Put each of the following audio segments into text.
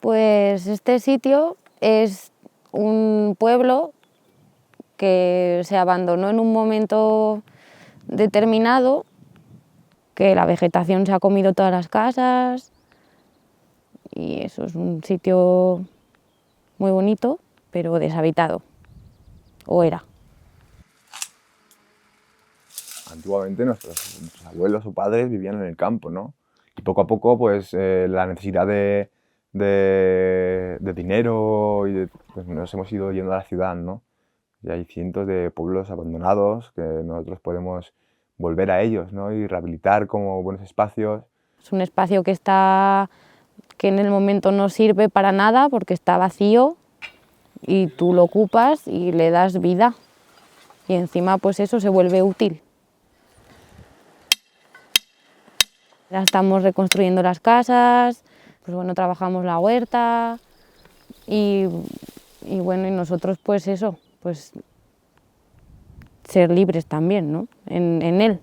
Pues este sitio es un pueblo que se abandonó en un momento determinado, que la vegetación se ha comido todas las casas y eso es un sitio muy bonito, pero deshabitado, o era. Antiguamente nuestros abuelos o padres vivían en el campo, ¿no? Y poco a poco, pues la necesidad de dinero pues nos hemos ido yendo a la ciudad, ¿no? Y hay cientos de pueblos abandonados que nosotros podemos volver a ellos, ¿no? Y rehabilitar como buenos espacios. Es un espacio que en el momento no sirve para nada porque está vacío y tú lo ocupas y le das vida. Y encima pues eso se vuelve útil. Ya estamos reconstruyendo las casas, pues bueno, trabajamos la huerta y bueno, y nosotros pues eso, pues ser libres también, ¿no? En él.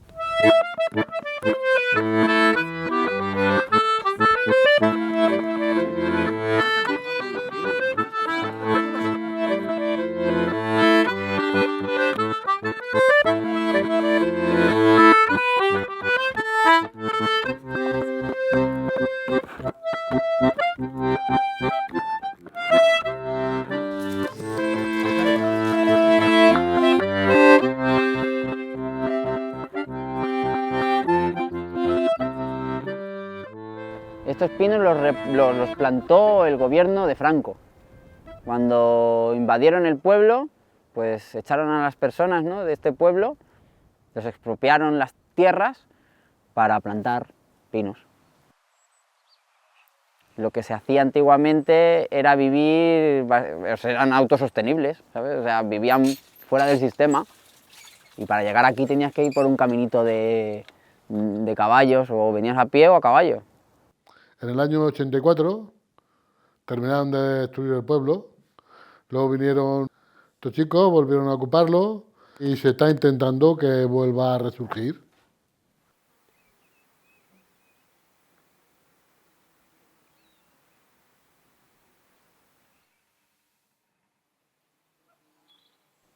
Estos pinos los plantó el gobierno de Franco. Cuando invadieron el pueblo, pues echaron a las personas, ¿no?, de este pueblo, les expropiaron las tierras para plantar pinos. Lo que se hacía antiguamente era vivir, eran autosostenibles, ¿sabes? O sea, vivían fuera del sistema y para llegar aquí tenías que ir por un caminito de caballos, o venías a pie o a caballo. En el año 84 terminaron de destruir el pueblo, luego vinieron estos chicos, volvieron a ocuparlo y se está intentando que vuelva a resurgir.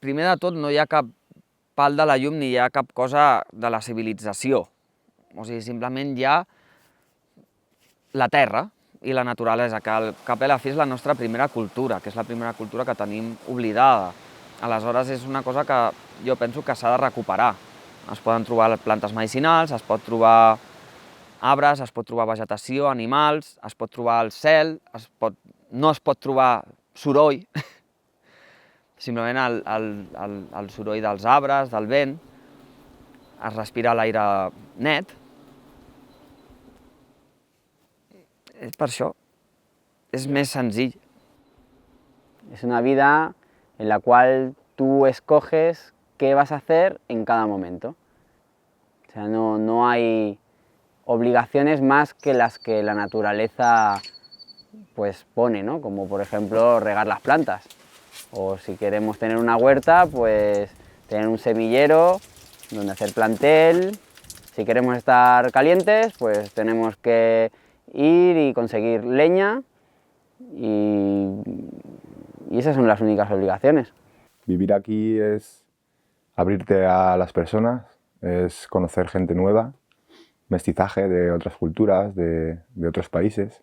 Primer de tot, no hi ha cap pal de la llum ni hi ha cap cosa de la civilització. O sigui, simplement hi ha la terra i la naturalesa, que al cap i a la fi és la nostra primera cultura, que és la primera cultura que tenim oblidada. Aleshores, és una cosa que jo penso que s'ha de recuperar. Es poden trobar plantes medicinals, es pot trobar arbres, es pot trobar vegetació, animals, es pot trobar el cel, no es pot trobar soroll, simplement el soroll dels arbres, del vent, es respira l'aire net. És per això, és més senzill. Es una vida en la cual tú escoges qué vas a hacer en cada momento. O sea, no hay obligaciones más que las que la naturaleza pues pone, ¿no? Como por ejemplo regar las plantas. O si queremos tener una huerta, pues tener un semillero donde hacer plantel. Si queremos estar calientes, pues tenemos que ir y conseguir leña y esas son las únicas obligaciones. Vivir aquí es abrirte a las personas, es conocer gente nueva, mestizaje de otras culturas, de otros países.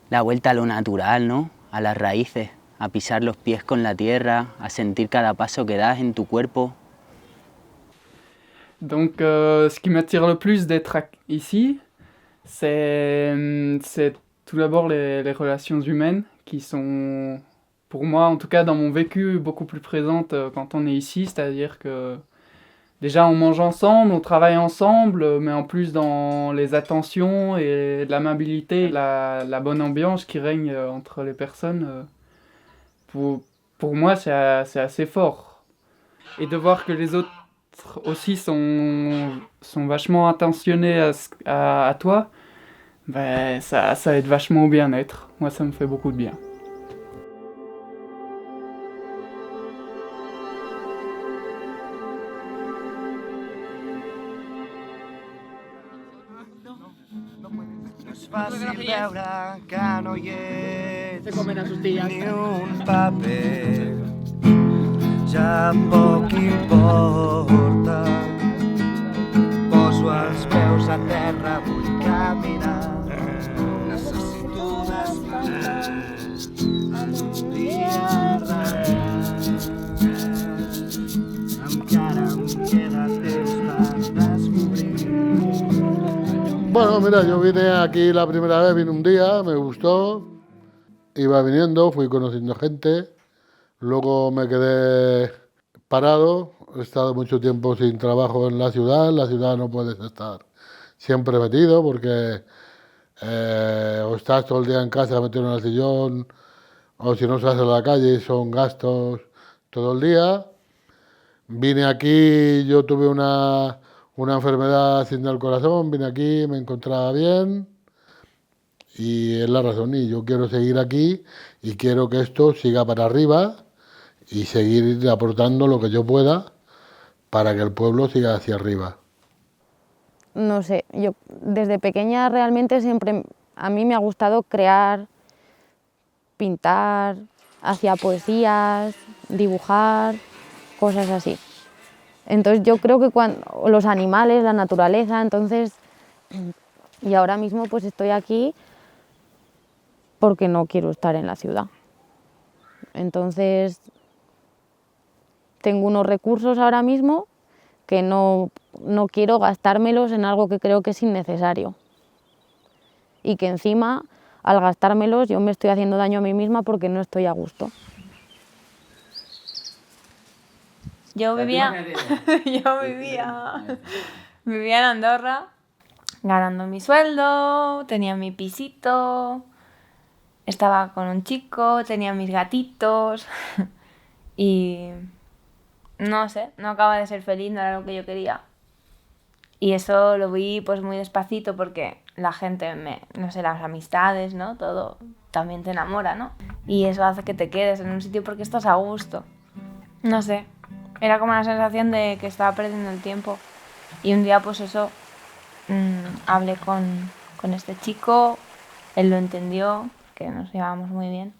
La vuelta a lo natural, ¿no? A las raíces, a pisar los pies con la tierra, a sentir cada paso que das en tu cuerpo. Donc ce qui m'attire le plus d'être ici, c'est tout d'abord les relations humaines qui sont, pour moi en tout cas dans mon vécu, beaucoup plus présentes quand on est ici, c'est-à-dire que déjà on mange ensemble, on travaille ensemble, mais en plus dans les attentions et l'amabilité, la bonne ambiance qui règne entre les personnes, pour moi c'est assez fort. Et de voir que les autres aussi sont vachement attentionnés à toi, ben ça aide vachement au bien-être. Moi ça me fait beaucoup de bien. és fàcil veure que no hi ets ni un paper. Ja poc importa. Poso els peus a terra, vull caminar. Necessito despertar un dia res. Encara em queda temps per descobrir. Bueno, mira, yo vine aquí la primera vez, vine un día, me gustó, iba viniendo, fui conociendo gente, luego me quedé parado, he estado mucho tiempo sin trabajo en la ciudad no puedes estar siempre metido porque o estás todo el día en casa metido en el sillón, o si no sales a la calle son gastos todo el día. Vine aquí, yo tuve una enfermedad sin el corazón, vine aquí, me encontraba bien y es la razón. Y yo quiero seguir aquí y quiero que esto siga para arriba y seguir aportando lo que yo pueda para que el pueblo siga hacia arriba. No sé, yo desde pequeña realmente siempre a mí me ha gustado crear, pintar, hacía poesías, dibujar, cosas así. Entonces yo creo que los animales, la naturaleza, entonces, y ahora mismo pues estoy aquí porque no quiero estar en la ciudad. Entonces tengo unos recursos ahora mismo que no quiero gastármelos en algo que creo que es innecesario. Y que encima, al gastármelos, yo me estoy haciendo daño a mí misma porque no estoy a gusto. Yo vivía en Andorra, ganando mi sueldo, tenía mi pisito, estaba con un chico, tenía mis gatitos y no sé, no acaba de ser feliz, no era lo que yo quería. Y eso lo vi pues muy despacito porque la gente, no sé, las amistades, ¿no? Todo también te enamora, ¿no? Y eso hace que te quedes en un sitio porque estás a gusto. No sé, era como la sensación de que estaba perdiendo el tiempo. Y un día pues eso, hablé con este chico, él lo entendió, que nos llevábamos muy bien.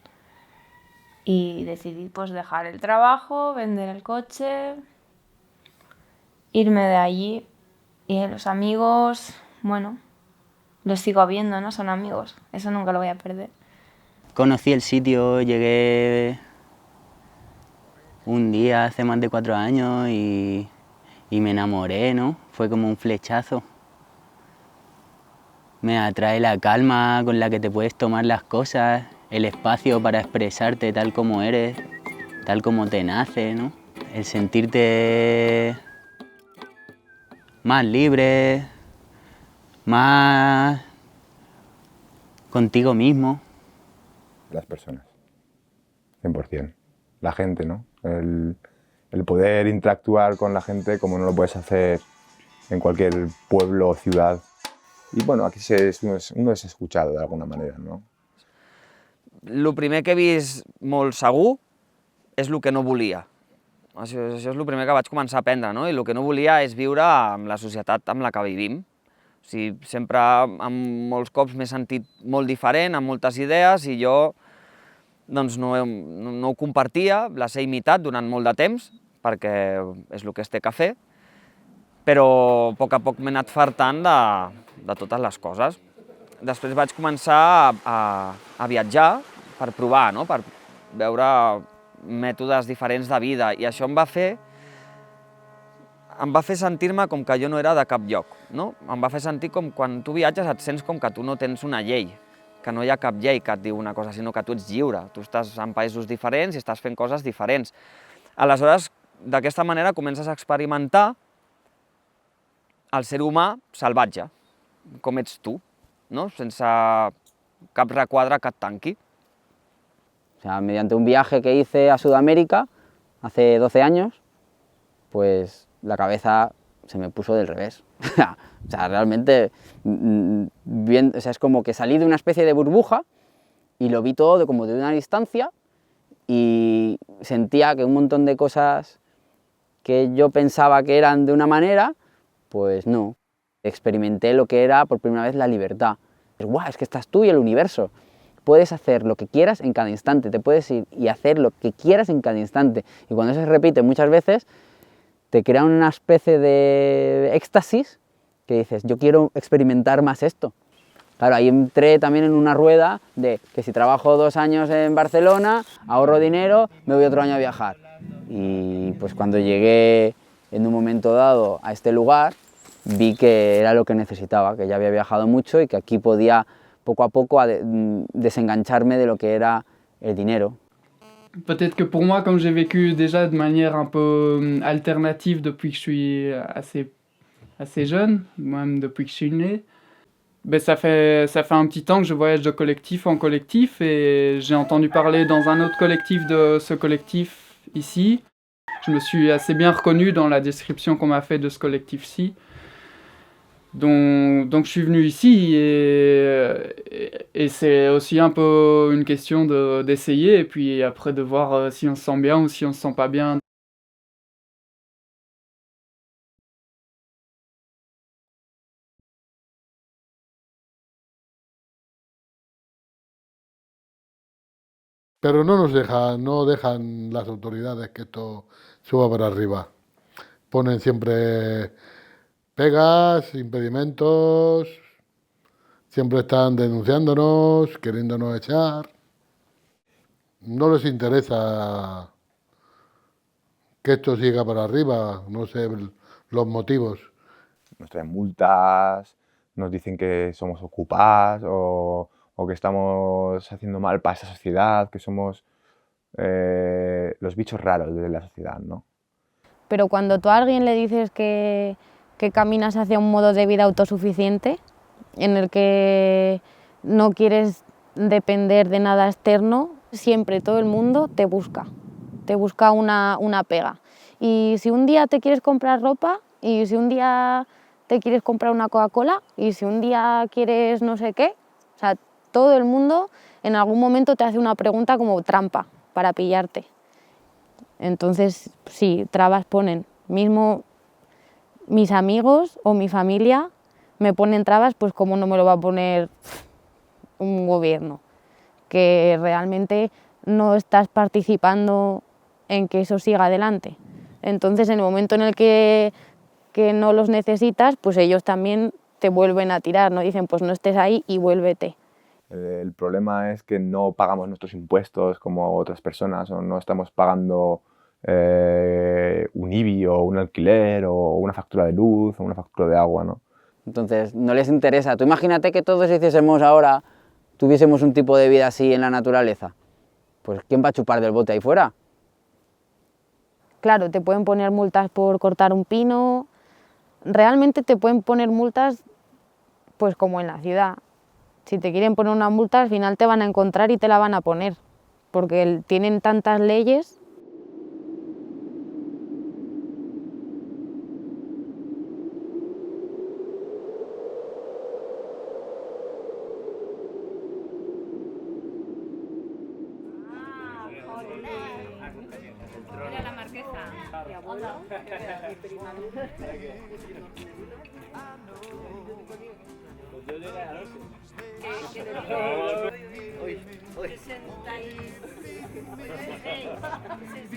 Y decidí pues dejar el trabajo, vender el coche, irme de allí. Y los amigos, bueno, los sigo viendo, ¿no? Son amigos, eso nunca lo voy a perder. Conocí el sitio, llegué un día hace más de 4 años y me enamoré, ¿no? Fue como un flechazo. Me atrae la calma con la que te puedes tomar las cosas, el espacio para expresarte tal como eres, tal como te nace, ¿no? El sentirte más libre, más contigo mismo. Las personas, 100%. La gente, ¿no? El poder interactuar con la gente como no lo puedes hacer en cualquier pueblo o ciudad. Y bueno, aquí uno es escuchado de alguna manera, ¿no? El primer que he vist molt segur és el que no volia. Això és el primer que vaig començar a aprendre, no? I el que no volia és viure amb la societat amb la que vivim. O sigui, sempre, molts cops m'he sentit molt diferent, amb moltes idees, i jo doncs, no ho compartia, les he imitat durant molt de temps, perquè és el que es té que fer, però a poc m'he anat fartant de totes les coses. Després vaig començar a viatjar per provar, no? Per veure mètodes diferents de vida, i això em va fer sentir-me com que jo no era de cap lloc, no? Em va fer sentir com quan tu viatges et sents com que tu no tens una llei, que no hi ha cap llei que et diu una cosa, sinó que tu ets lliure, tu estàs en països diferents i estàs fent coses diferents. Aleshores, d'aquesta manera comences a experimentar el ser humà salvatge, com ets tu, ¿no? Sense cap requadre que et tanqui. O sea, mediante un viaje que hice a Sudamérica hace 12 años, pues la cabeza se me puso del revés. O sea, realmente, o sea, es como que salí de una especie de burbuja y lo vi todo como de una distancia y sentía que un montón de cosas que yo pensaba que eran de una manera, pues no. Experimenté lo que era por primera vez la libertad. ¡Guau! Es que estás tú y el universo. Puedes hacer lo que quieras en cada instante, te puedes ir y hacer lo que quieras en cada instante. Y cuando eso se repite muchas veces, te crea una especie de éxtasis que dices, yo quiero experimentar más esto. Claro, ahí entré también en una rueda de que si trabajo 2 años en Barcelona, ahorro dinero, me voy otro año a viajar. Y pues cuando llegué en un momento dado a este lugar, vi que era lo que necesitaba, que ya había viajado mucho y que aquí podía poco a poco desengancharme de lo que era el dinero. Peut-être que pour moi, comme j'ai vécu déjà de manière un peu alternative depuis que je suis assez jeune, même depuis que je suis né, ben ça fait un petit temps que je voyage de collectif en collectif et j'ai entendu parler dans un autre collectif de ce collectif ici. Je me suis assez bien reconnu dans la description qu'on m'a fait de ce collectif-ci. Donc je suis venu ici et c'est aussi un peu une question d'essayer et puis après de voir si on se sent bien ou si on se sent pas bien. Pero no dejan las autoridades que esto suba para arriba. Ponen siempre pegas, impedimentos, siempre están denunciándonos, queriéndonos echar. No les interesa que esto siga para arriba, no sé los motivos. Nos traen multas, nos dicen que somos ocupados o que estamos haciendo mal para esa sociedad, que somos los bichos raros de la sociedad, ¿no? Pero cuando tú a alguien le dices que caminas hacia un modo de vida autosuficiente, en el que no quieres depender de nada externo, siempre todo el mundo te busca una pega. Y si un día te quieres comprar ropa, y si un día te quieres comprar una Coca-Cola, y si un día quieres no sé qué, o sea, todo el mundo en algún momento te hace una pregunta como trampa para pillarte. Entonces, sí, trabas ponen. Mismo mis amigos o mi familia me ponen trabas, pues como no me lo va a poner un gobierno, que realmente no estás participando en que eso siga adelante. Entonces, en el momento en el que no los necesitas, pues ellos también te vuelven a tirar, ¿no? Dicen, pues no estés ahí y vuélvete. El problema es que no pagamos nuestros impuestos como otras personas, o no estamos pagando un IBI o un alquiler o una factura de luz o una factura de agua, ¿no? Entonces, no les interesa. Tú imagínate que todos hiciésemos ahora, tuviésemos un tipo de vida así en la naturaleza. Pues, ¿quién va a chupar del bote ahí fuera? Claro, te pueden poner multas por cortar un pino. Realmente te pueden poner multas, pues como en la ciudad. Si te quieren poner una multa, al final te van a encontrar y te la van a poner, porque tienen tantas leyes. Mira la marquesa.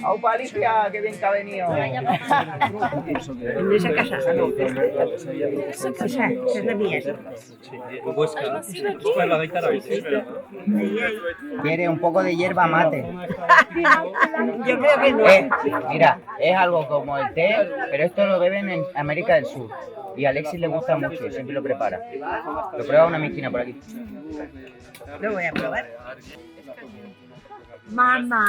¡Aupa, Alicia! ¡Qué bien que ha venido! En esa casa. Esa casa, que es la mía. Quiere un poco de hierba mate. Yo creo que no. Mira, es algo como el té, pero esto lo beben en América del Sur. Y a Alexis le gusta mucho, siempre lo prepara. Lo prueba una esquina por aquí. Lo voy a probar. Mamá.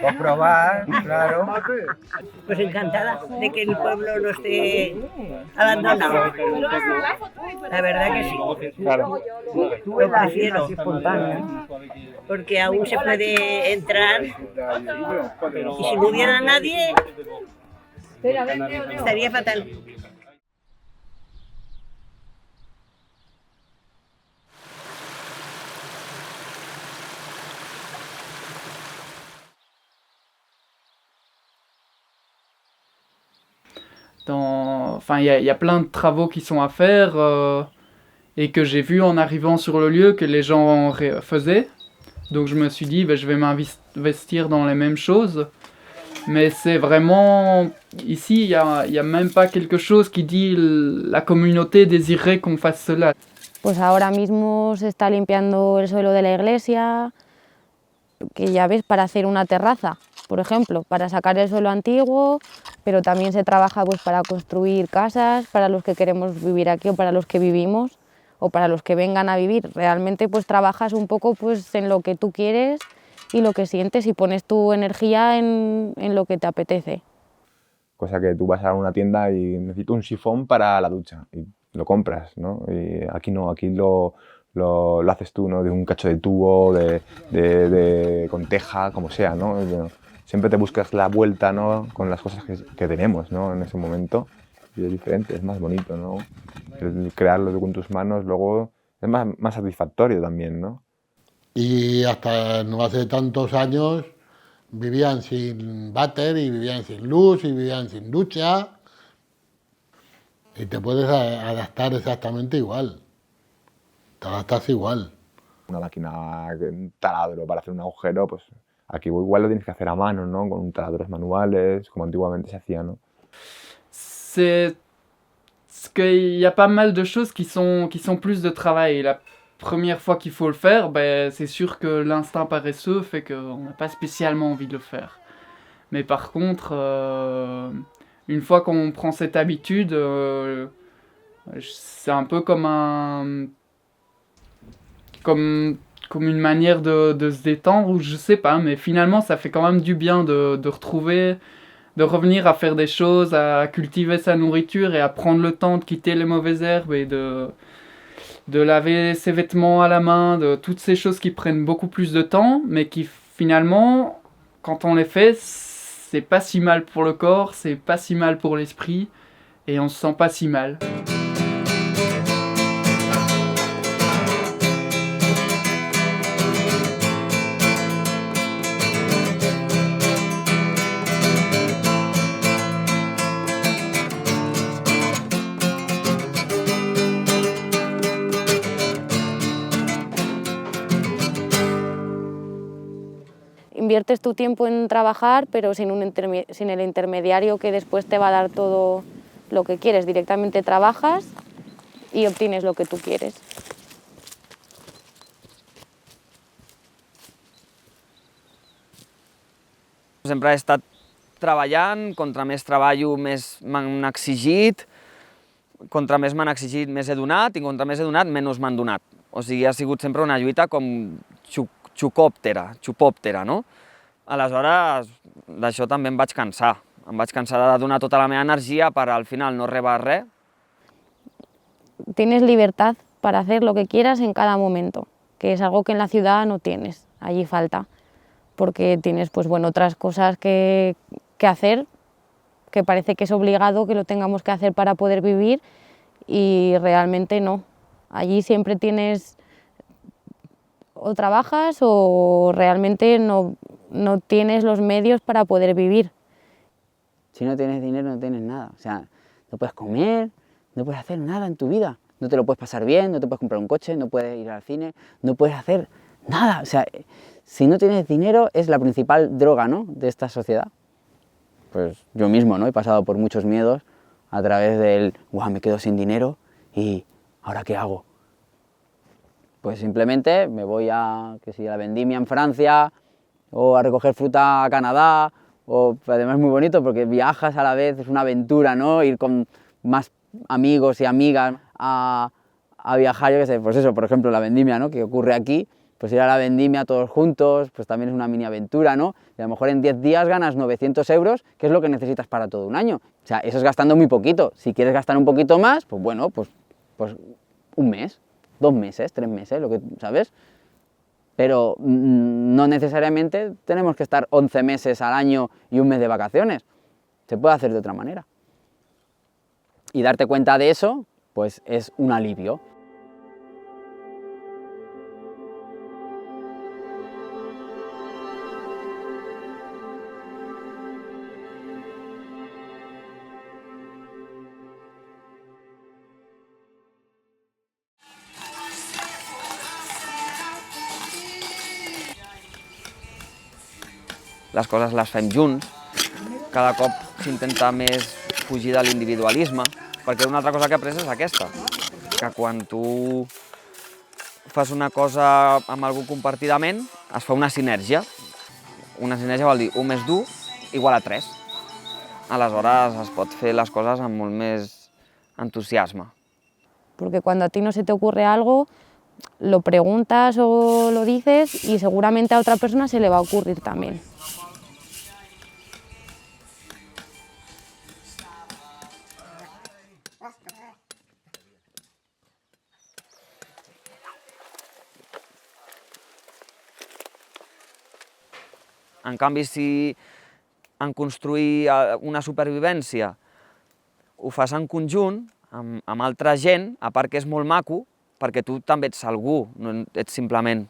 Por probar, claro. Pues encantada de que el pueblo no esté abandonado. La verdad que sí. Claro. Lo prefiero. Porque aún se puede entrar. Y si no hubiera nadie, estaría fatal. Enfin, il y a plein de travaux qui sont à faire. et que j'ai vu en arrivant sur le lieu que les gens faisaient. Donc je me suis dit, je vais m'investir dans les mêmes choses. Mais c'est vraiment... Ici, il y a même pas quelque chose qui dit la communauté désirait qu'on fasse cela. Pues ahora mismo se está limpiando el suelo de la iglesia, que ya ves, para hacer una terraza, por ejemplo, para sacar el suelo antiguo, pero también se trabaja pues para construir casas, para los que queremos vivir aquí o para los que vivimos, o para los que vengan a vivir. Realmente pues trabajas un poco pues en lo que tú quieres y lo que sientes y pones tu energía en lo que te apetece. Cosa que tú vas a una tienda y necesito un sifón para la ducha y lo compras, ¿no? Y aquí no, aquí lo haces tú, ¿no? De un cacho de tubo, con teja, como sea, ¿no? Siempre te buscas la vuelta, ¿no? Con las cosas que tenemos, ¿no? En ese momento. Y es diferente, es más bonito, ¿no? El crearlo con tus manos luego es más satisfactorio también, ¿no? Y hasta no hace tantos años vivían sin váter y vivían sin luz y vivían sin ducha. Y te puedes adaptar exactamente igual. Te adaptas igual. Una máquina, un taladro para hacer un agujero, pues aquí igual lo tienes que hacer a mano, ¿no? Con taladros manuales, como antiguamente se hacía, ¿no? C'est qu'il y a pas mal de choses qui sont plus de travail. La première fois qu'il faut le faire, c'est sûr que l'instinct paresseux fait qu'on n'a pas spécialement envie de le faire. Mais par contre, une fois qu'on prend cette habitude, c'est un peu comme une manière de se détendre, ou je sais pas, mais finalement ça fait quand même du bien de retrouver, de revenir à faire des choses, à cultiver sa nourriture et à prendre le temps de quitter les mauvaises herbes et de laver ses vêtements à la main, de toutes ces choses qui prennent beaucoup plus de temps, mais qui finalement, quand on les fait, c'est pas si mal pour le corps, c'est pas si mal pour l'esprit, et on se sent pas si mal. Inviertes tu tiempo en trabajar, pero sin el intermediario que después te va a dar todo lo que quieres. Directamente trabajas y obtienes lo que tú quieres. Sempre he estat treballant, contra més treballo més m'han exigit, contra més m'han exigit més he donat i contra més he donat menys m'han donat. O sigui, ha sigut sempre una lluita com xupòptera, no? Aleshores, d'això també em vaig cansar. Em vaig cansar de donar tota la meva energia per al final no rebre res. Tienes libertad para hacer lo que quieras en cada momento, que es algo que en la ciudad no tienes, allí falta, porque tienes pues bueno, otras cosas que hacer, que parece que es obligado que lo tengamos que hacer para poder vivir y realmente no. Allí siempre tienes o trabajas o realmente no tienes los medios para poder vivir. Si no tienes dinero no tienes nada, o sea, no puedes comer, no puedes hacer nada en tu vida, no te lo puedes pasar bien, no te puedes comprar un coche, no puedes ir al cine, no puedes hacer nada, o sea, si no tienes dinero es la principal droga, ¿no?, de esta sociedad. Pues yo mismo, ¿no?, he pasado por muchos miedos a través del, guau, me quedo sin dinero y ¿ahora qué hago? Pues simplemente me voy a la vendimia en Francia o a recoger fruta a Canadá, o además es muy bonito porque viajas a la vez, es una aventura, ¿no?, ir con más amigos y amigas a viajar, yo qué sé, pues eso, por ejemplo la vendimia, ¿no?, que ocurre aquí, pues ir a la vendimia todos juntos, pues también es una mini aventura, ¿no?, y a lo mejor en 10 días ganas 900 euros, que es lo que necesitas para todo un año. O sea, eso es gastando muy poquito. Si quieres gastar un poquito más, pues bueno, pues un mes, 2 meses, 3 meses, lo que, ¿sabes? Pero no necesariamente tenemos que estar 11 meses al año y un mes de vacaciones. Se puede hacer de otra manera. Y darte cuenta de eso, pues es un alivio. les coses les fem junts, cada cop s'intenta més fugir de l'individualisme, perquè una altra cosa que he après és aquesta, que quan tu fas una cosa amb algú compartidament, es fa una sinergia. Una sinergia vol dir 1 més 2 igual a 3. Aleshores es pot fer les coses amb molt més entusiasme. Porque cuando a ti no se te ocurre algo, lo preguntas o lo dices y seguramente a otra persona se le va a ocurrir también. En canvi, si en construir una supervivència ho fas en conjunt, amb altra gent, a part que és molt maco, perquè tu també ets algú, no ets simplement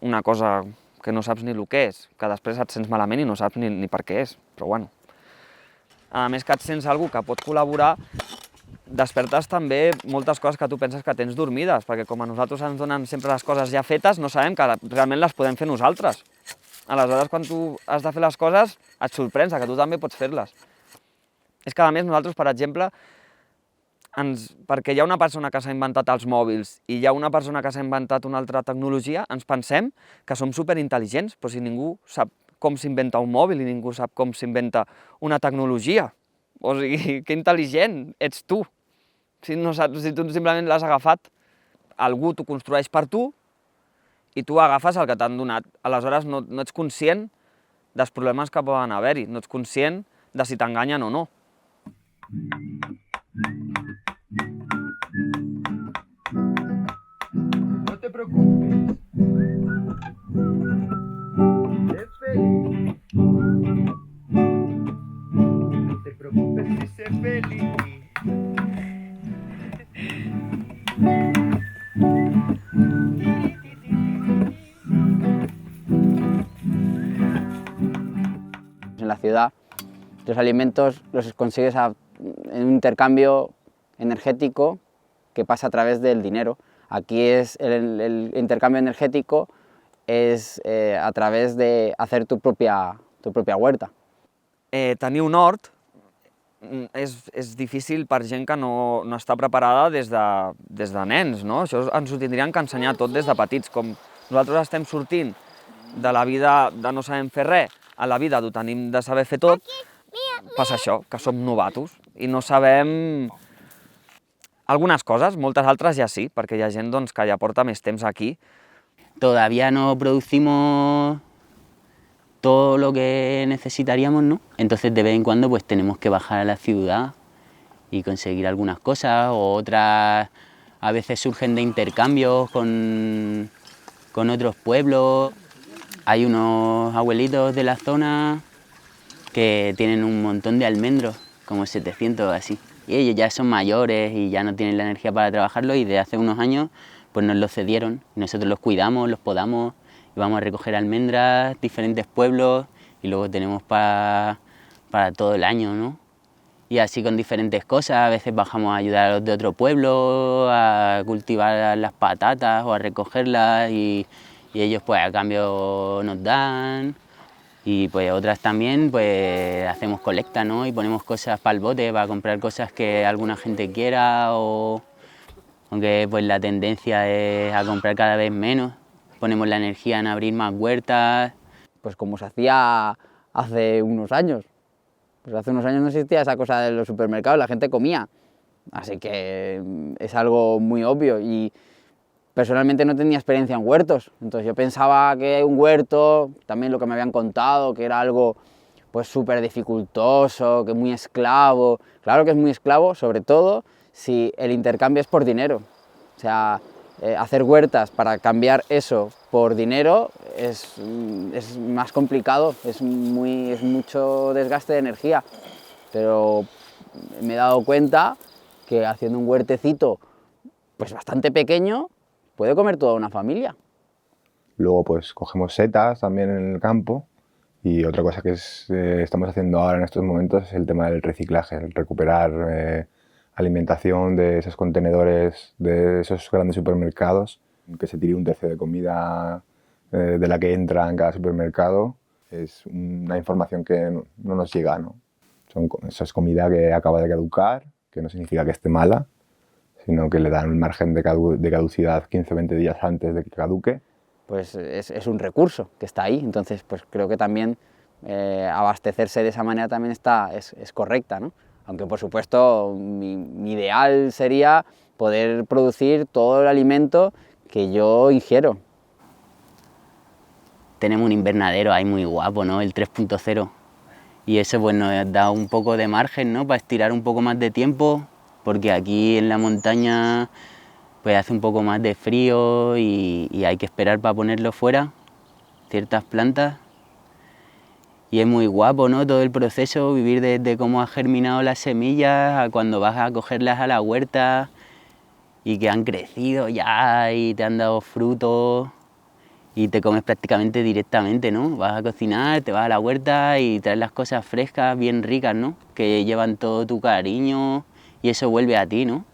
una cosa que no saps ni el que és, que després et sents malament i no saps ni per què és, però bueno. A més que et sents algú que pot col·laborar, despertes també moltes coses que tu penses que tens dormides, perquè com a nosaltres ens donen sempre les coses ja fetes, no sabem que realment les podem fer nosaltres. Aleshores, quan tu has de fer les coses, et sorprens que tu també pots fer-les. És que, a més, nosaltres, per exemple, perquè hi ha una persona que s'ha inventat els mòbils i hi ha una persona que s'ha inventat una altra tecnologia, ens pensem que som superintel·ligents, però si ningú sap com s'inventa un mòbil i ningú sap com s'inventa una tecnologia. O sigui, que intel·ligent ets tu. Si tu simplement l'has agafat, algú t'ho construeix per tu i tu agafes el que t'han donat. Aleshores no ets conscient dels problemes que poden haver-hi, no ets conscient de si t'enganyen o no. No te preocupes. Sé feliz. No te preocupes y sé feliz. En la ciudad, los alimentos los consigues en un intercambio energético que pasa a través del dinero. Aquí el intercambio energético es a través de hacer tu propia huerta. Tenir un hort és difícil per gent que no està preparada des de nens, no? Això ens ho tindrien que ensenyar tot des de petits. Com nosaltres estem sortint de la vida de no sabem fer res a la vida d'ho tenim de saber fer tot, passa això, que som novatos i no sabem algunes coses, moltes altres ja sí, perquè hi ha gent que ja porta més temps aquí. Todavía no producimos todo lo que necesitaríamos, ¿no? Entonces de vez en cuando pues tenemos que bajar a la ciudad y conseguir algunas cosas, o otras a veces surgen de intercambios con otros pueblos. Hay unos abuelitos de la zona que tienen un montón de almendros, como 700 así. Y ellos ya son mayores y ya no tienen la energía para trabajarlo, y de hace unos años pues nos los cedieron. Nosotros los cuidamos, los podamos y vamos a recoger almendras, diferentes pueblos, y luego tenemos para todo el año, ¿no? Y así con diferentes cosas, a veces bajamos a ayudar a los de otro pueblo, a cultivar las patatas o a recogerlas, y ellos pues a cambio nos dan. Y pues otras también pues hacemos colecta, ¿no? Y ponemos cosas para el bote, para comprar cosas que alguna gente quiera, aunque pues la tendencia es a comprar cada vez menos. Ponemos la energía en abrir más huertas. Pues como se hacía hace unos años. Pues hace unos años no existía esa cosa de los supermercados, la gente comía. Así que es algo muy obvio. Y personalmente no tenía experiencia en huertos, entonces yo pensaba que un huerto, también lo que me habían contado, que era algo pues súper dificultoso, que muy esclavo. Claro que es muy esclavo, sobre todo si el intercambio es por dinero. O sea, hacer huertas para cambiar eso por dinero es más complicado, es mucho desgaste de energía. Pero me he dado cuenta que haciendo un huertecito pues bastante pequeño, puede comer toda una familia. Luego pues cogemos setas también en el campo, y otra cosa que estamos haciendo ahora en estos momentos es el tema del reciclaje, el recuperar alimentación de esos contenedores, de esos grandes supermercados, que se tire un tercio de comida de la que entra en cada supermercado, es una información que no nos llega, ¿no? Eso es comida que acaba de caducar, que no significa que esté mala, sino que le dan un margen de caducidad 15 o 20 días antes de que caduque. Pues es un recurso que está ahí, entonces pues creo que también abastecerse de esa manera también es correcta, ¿no? Aunque por supuesto mi ideal sería poder producir todo el alimento que yo ingiero. Tenemos un invernadero ahí muy guapo, ¿no? El 3.0. Y eso pues nos da un poco de margen, ¿no? Para estirar un poco más de tiempo, porque aquí en la montaña pues hace un poco más de frío y hay que esperar para ponerlo fuera, ciertas plantas. Y es muy guapo, ¿no? Todo el proceso, vivir desde cómo ha germinado las semillas a cuando vas a cogerlas a la huerta y que han crecido ya y te han dado frutos y te comes prácticamente directamente, ¿no? Vas a cocinar, te vas a la huerta y traes las cosas frescas, bien ricas, ¿no? Que llevan todo tu cariño y eso vuelve a ti, ¿no?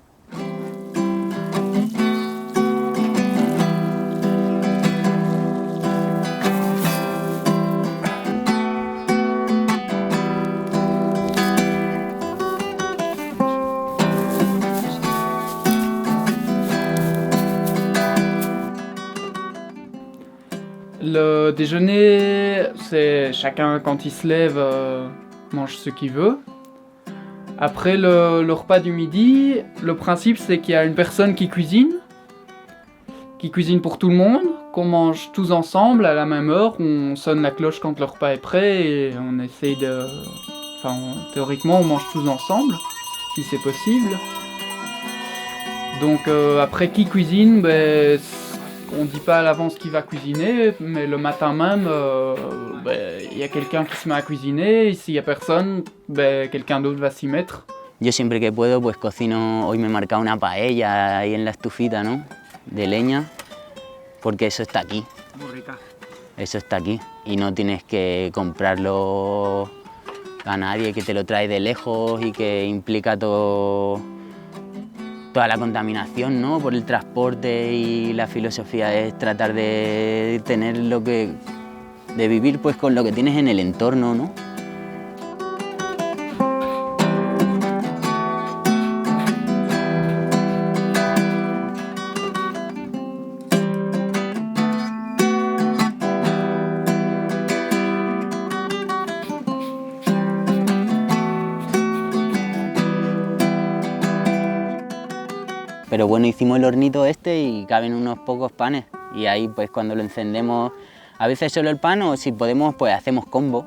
Le déjeuner, c'est chacun quand il se lève mange ce qu'il veut. Après le repas du midi, le principe c'est qu'il y a une personne qui cuisine pour tout le monde, qu'on mange tous ensemble à la même heure, on sonne la cloche quand le repas est prêt et on essaye de... Enfin, théoriquement on mange tous ensemble, si c'est possible. Donc après qui cuisine, ben, on dit pas à l'avance qui va cuisiner, mais le matin même, y a quelqu'un qui se met à cuisiner, y s'il y a personne, quelqu'un d'autre va s'y mettre. Yo siempre que puedo pues cocino, hoy me he marcado una paella ahí en la estufita, ¿no? De leña, porque eso está aquí. Muy rica. Eso está aquí y no tienes que comprarlo a nadie que te lo trae de lejos y que implica toda la contaminación, ¿no? Por el transporte, y la filosofía es tratar de tener de vivir pues con lo que tienes en el entorno, ¿no? Pero bueno, hicimos el hornito este y caben unos pocos panes y ahí pues cuando lo encendemos, a veces solo el pan o si podemos pues hacemos combo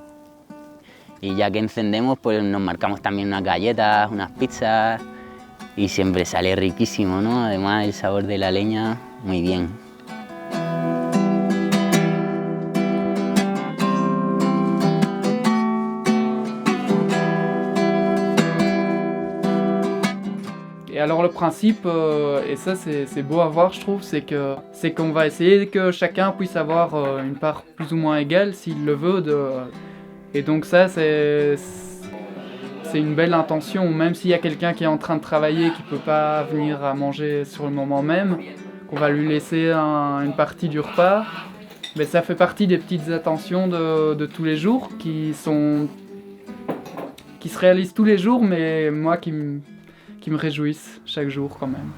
y ya que encendemos pues nos marcamos también unas galletas, unas pizzas y siempre sale riquísimo, ¿no? Además el sabor de la leña, muy bien. Et alors le principe, et ça c'est beau à voir je trouve, c'est qu'on va essayer que chacun puisse avoir une part plus ou moins égale s'il le veut. Et donc ça c'est une belle intention, même s'il y a quelqu'un qui est en train de travailler, qui ne peut pas venir à manger sur le moment même, qu'on va lui laisser une partie du repas. Mais ça fait partie des petites attentions de tous les jours qui se réalisent tous les jours, mais moi qui me réjouissent chaque jour quand même.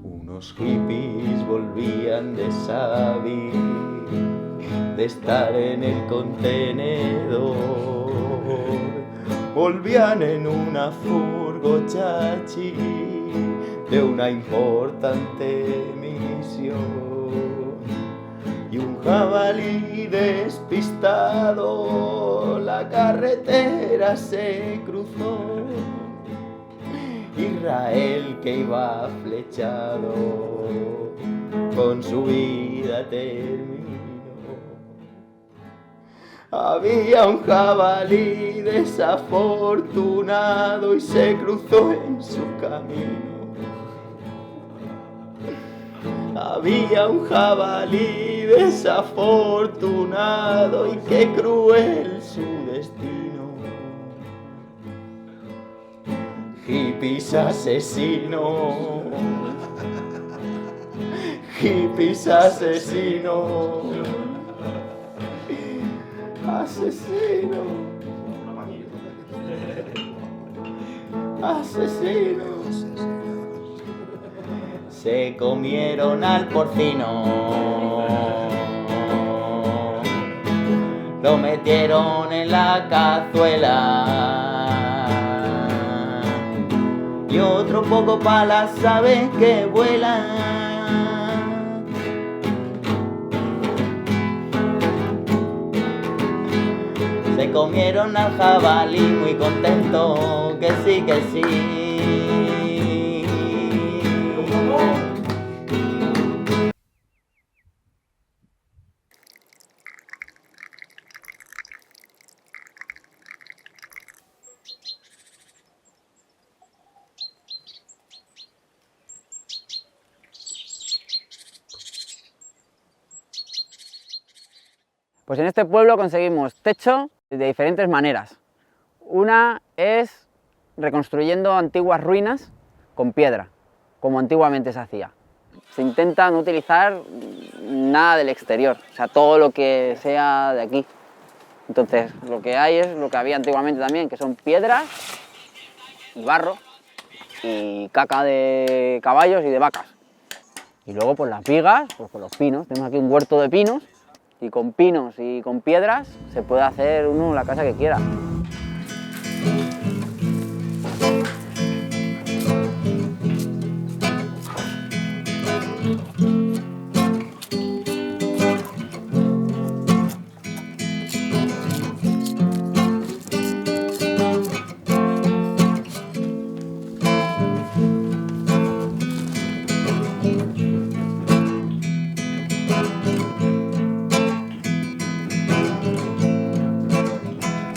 Unos hippies volvían de Sabi, de estar en el contenedor. Volvían en una furgo chachi de una importante misión. Y un jabalí despistado la carretera se cruzó. Israel que iba flechado con su vida terminó. Había un jabalí desafortunado y se cruzó en su camino. Había un jabalí desafortunado y qué cruel su destino. Hippies asesinos, hippies asesino. Asesino. Asesino. Se comieron al porcino. Lo metieron en la cazuela. Y otro poco para las aves que vuelan. Se comieron al jabalí muy contento, que sí, que sí. Pues en este pueblo conseguimos techo de diferentes maneras. Una es reconstruyendo antiguas ruinas con piedra, como antiguamente se hacía. Se intenta no utilizar nada del exterior, o sea, todo lo que sea de aquí. Entonces, lo que hay es lo que había antiguamente también, que son piedras y barro y caca de caballos y de vacas. Y luego, pues las vigas, pues con los pinos. Tenemos aquí un huerto de pinos. Y con pinos y con piedras se puede hacer uno la casa que quiera.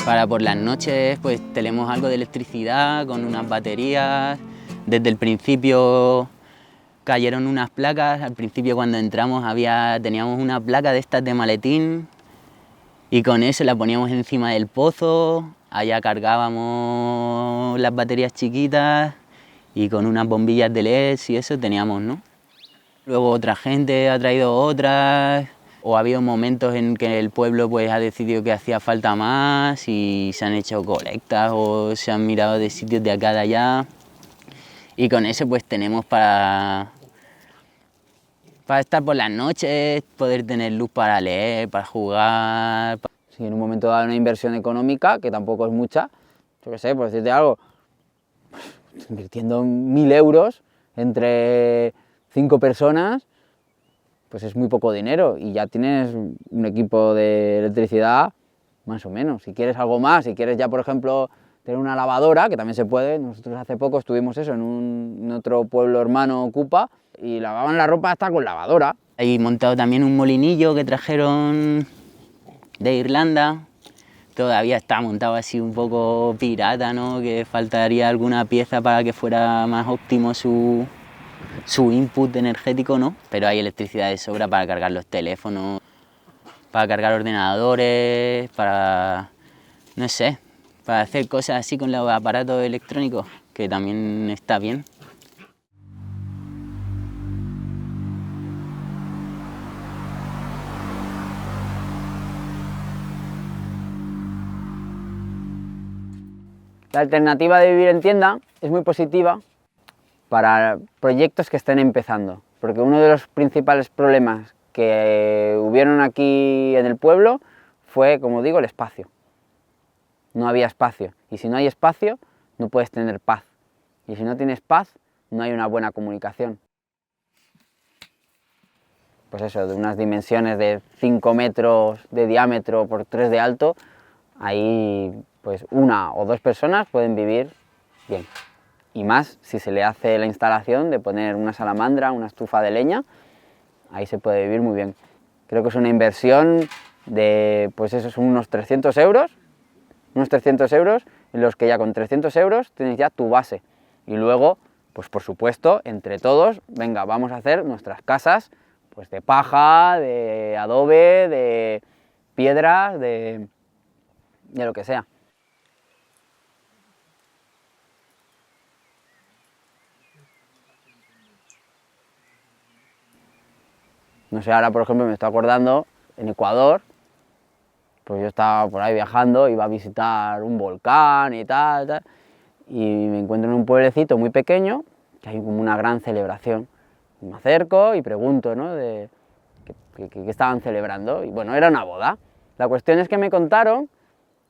Para por las noches pues tenemos algo de electricidad con unas baterías. Desde el principio cayeron unas placas, al principio cuando entramos teníamos una placa de estas de maletín y con eso la poníamos encima del pozo, allá cargábamos las baterías chiquitas y con unas bombillas de LED y eso teníamos, ¿no? Luego otra gente ha traído otras. O ha habido momentos en que el pueblo pues, ha decidido que hacía falta más y se han hecho colectas o se han mirado de sitios de acá de allá. Y con eso pues tenemos para estar por las noches, poder tener luz para leer, para jugar. Si en un momento dado una inversión económica, que tampoco es mucha, yo qué sé, por decirte algo, invirtiendo 1.000 euros entre 5 personas, pues es muy poco dinero y ya tienes un equipo de electricidad más o menos. Si quieres algo más, si quieres ya por ejemplo tener una lavadora, que también se puede, nosotros hace poco estuvimos eso en otro pueblo hermano Ocupa y lavaban la ropa hasta con lavadora. Hay montado también un molinillo que trajeron de Irlanda, todavía está montado así un poco pirata, ¿no? Que faltaría alguna pieza para que fuera más óptimo su input energético, ¿no? Pero hay electricidad de sobra para cargar los teléfonos, para cargar ordenadores, para, no sé, para hacer cosas así con los aparatos electrónicos, que también está bien. La alternativa de vivir en tienda es muy positiva para proyectos que estén empezando, porque uno de los principales problemas que hubieron aquí en el pueblo fue, como digo, el espacio. No había espacio, y si no hay espacio, no puedes tener paz, y si no tienes paz, no hay una buena comunicación. Pues eso, de unas dimensiones de 5 metros de diámetro por 3 de alto, ahí pues 1 o 2 personas pueden vivir bien. Y más si se le hace la instalación de poner una salamandra, una estufa de leña, ahí se puede vivir muy bien. Creo que es una inversión de, pues eso son unos 300 euros, en los que ya con 300 euros tienes ya tu base. Y luego, pues por supuesto, entre todos, venga, vamos a hacer nuestras casas pues de paja, de adobe, de piedras, de lo que sea. No sé, ahora por ejemplo me estoy acordando, en Ecuador, pues yo estaba por ahí viajando, iba a visitar un volcán y tal, y me encuentro en un pueblecito muy pequeño, que hay como una gran celebración. Y me acerco y pregunto, ¿no?, de qué estaban celebrando, y bueno, era una boda. La cuestión es que me contaron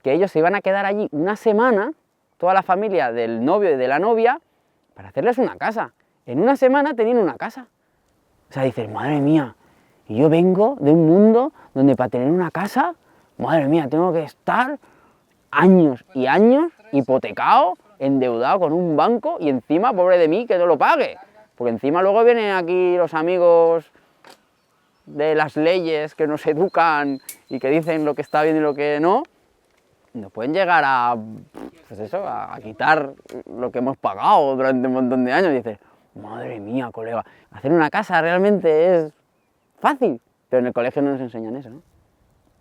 que ellos se iban a quedar allí una semana, toda la familia del novio y de la novia, para hacerles una casa. En una semana tenían una casa. O sea, dices, madre mía, y yo vengo de un mundo donde para tener una casa, madre mía, tengo que estar años y años hipotecado, endeudado con un banco y encima, pobre de mí, que no lo pague. Porque encima luego vienen aquí los amigos de las leyes que nos educan y que dicen lo que está bien y lo que no, nos pueden llegar a, pues eso, a quitar lo que hemos pagado durante un montón de años. Y dices, madre mía, colega, hacer una casa realmente es fácil, pero en el colegio no nos enseñan eso, ¿no?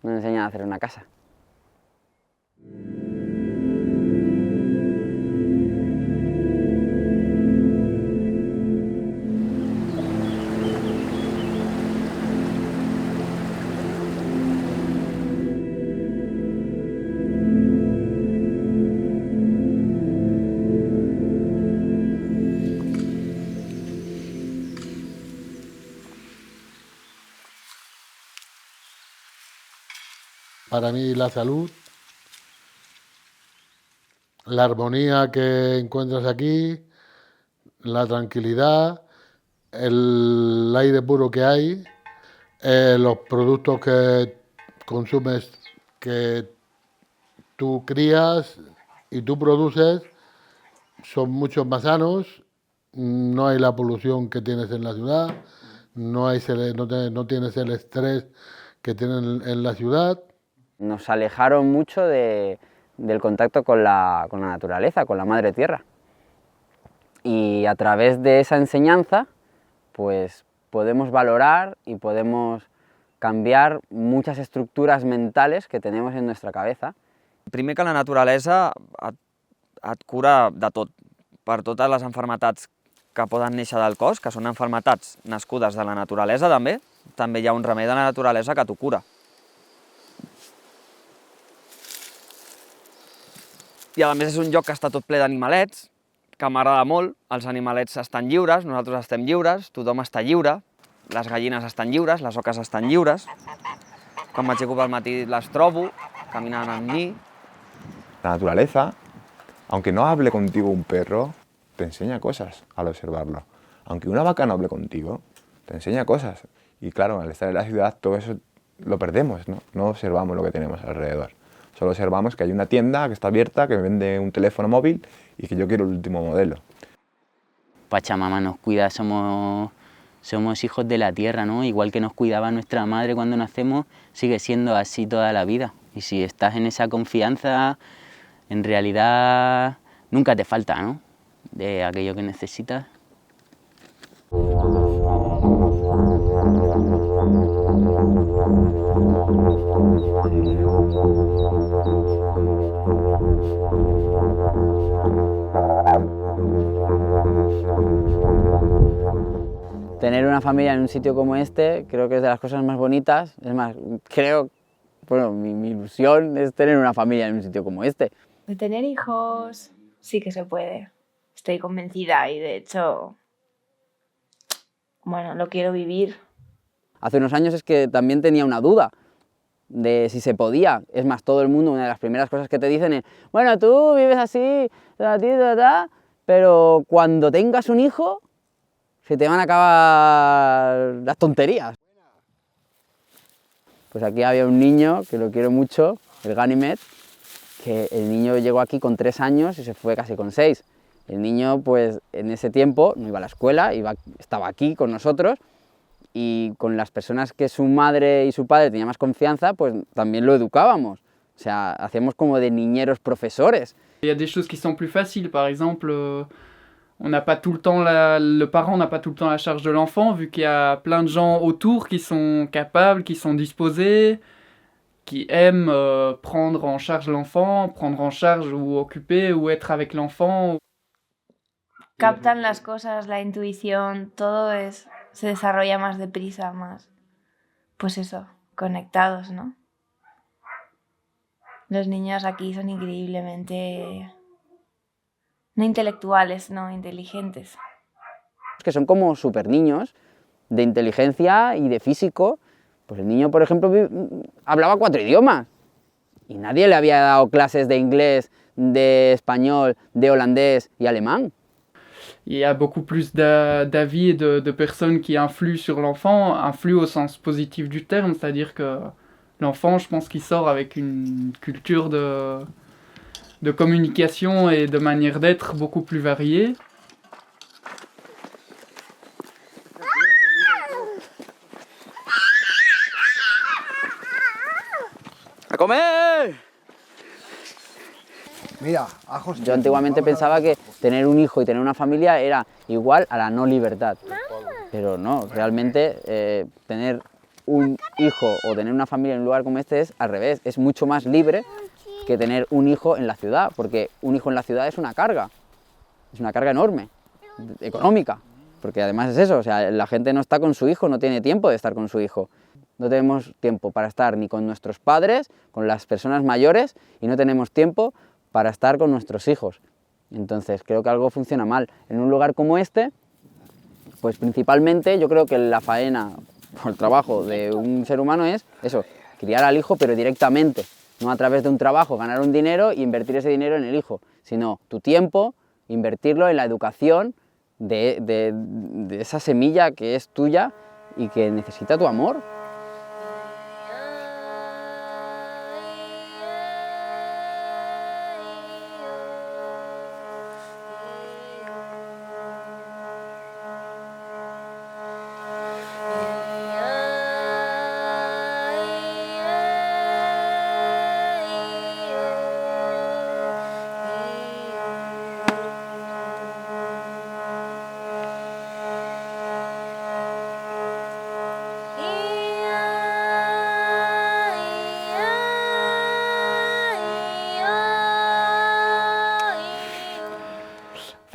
No nos enseñan a hacer una casa. Para mí la salud, la armonía que encuentras aquí, la tranquilidad, el aire puro que hay, los productos que consumes, que tú crías y tú produces, son mucho más sanos, no hay la polución que tienes en la ciudad, no tienes el estrés que tienen en la ciudad. Nos alejaron mucho del contacto con la naturaleza, con la madre tierra. Y a través de esa enseñanza, pues podemos valorar y podemos canviar muchas estructuras mentales que tenemos en nuestra cabeza. Primer que la naturalesa et cura de tot, per totes les malalties que poden néixer del cos, que són malalties nascudes de la naturalesa també. També hi ha un remei de la naturalesa que t'ho cura. I a més és un lloc que està tot ple d'animalets, que m'agrada molt, els animalets estan lliures, nosaltres estem lliures, tothom està lliure, les gallines estan lliures, les oques estan lliures. Quan m'aixeco pel matí les trobo, caminant amb mi. La naturaleza, aunque no hable contigo un perro, te enseña cosas al observarlo. Aunque una vaca no hable contigo, te enseña cosas. Y claro, al estar en la ciudad todo eso lo perdemos, ¿no? No observamos lo que tenemos alrededor. Solo observamos que hay una tienda que está abierta, que vende un teléfono móvil y que yo quiero el último modelo. Pachamama nos cuida, somos hijos de la tierra, ¿no? Igual que nos cuidaba nuestra madre cuando nacemos, sigue siendo así toda la vida. Y si estás en esa confianza, en realidad nunca te falta, ¿no?, de aquello que necesitas. Tener una familia en un sitio como este creo que es de las cosas más bonitas. Es más, creo, bueno, mi ilusión es tener una familia en un sitio como este. De tener hijos sí que se puede. Estoy convencida y de hecho, bueno, lo quiero vivir. Hace unos años es que también tenía una duda de si se podía. Es más, todo el mundo, una de las primeras cosas que te dicen es, bueno, tú vives así, pero cuando tengas un hijo se te van a acabar las tonterías. Pues aquí había un niño que lo quiero mucho, el Ganimet, que el niño llegó aquí con 3 años y se fue casi con 6. El niño, pues en ese tiempo no iba a la escuela, estaba aquí con nosotros y con las personas que su madre y su padre tenían más confianza, pues también lo educábamos. O sea, hacíamos como de niñeros profesores. Il y a des choses qui sont plus faciles, par exemple, on n'a pas tout le temps le parent n'a pas tout le temps la charge de l'enfant, vu qu'il y a plein de gens autour qui sont capables, qui sont disposés, qui aiment prendre en charge l'enfant, prendre en charge ou occuper ou être avec l'enfant. Captan las cosas, la intuición, todo se desarrolla más deprisa, más. pues eso, conectados, ¿no? Los niños aquí son increíblemente, no intelectuales, no inteligentes. Que son como super niños de inteligencia y de físico. Pues el niño, por ejemplo, hablaba 4 idiomas y nadie le había dado clases de inglés, de español, de holandés y alemán. Il y a beaucoup plus d'avis et de personnes qui influent sur l'enfant, influent au sens positif du terme, c'est-à-dire que l'enfant, je pense qu'il sort avec une culture de communication et de manière d'être beaucoup plus variée. ¡A comer! Mira, ajos. Yo antiguamente pensaba que tener un hijo y tener una familia era igual a la no libertad, pero no, realmente tener un hijo o tener una familia en un lugar como este es al revés, es mucho más libre que tener un hijo en la ciudad, porque un hijo en la ciudad es una carga enorme, económica, porque además es eso, o sea, la gente no está con su hijo, no tiene tiempo de estar con su hijo. No tenemos tiempo para estar ni con nuestros padres, con las personas mayores, y no tenemos tiempo para estar con nuestros hijos. Entonces creo que algo funciona mal. En un lugar como este, pues principalmente yo creo que la faena o el trabajo de un ser humano es eso, criar al hijo pero directamente, no a través de un trabajo, ganar un dinero e invertir ese dinero en el hijo, sino tu tiempo, invertirlo en la educación de esa semilla que es tuya y que necesita tu amor.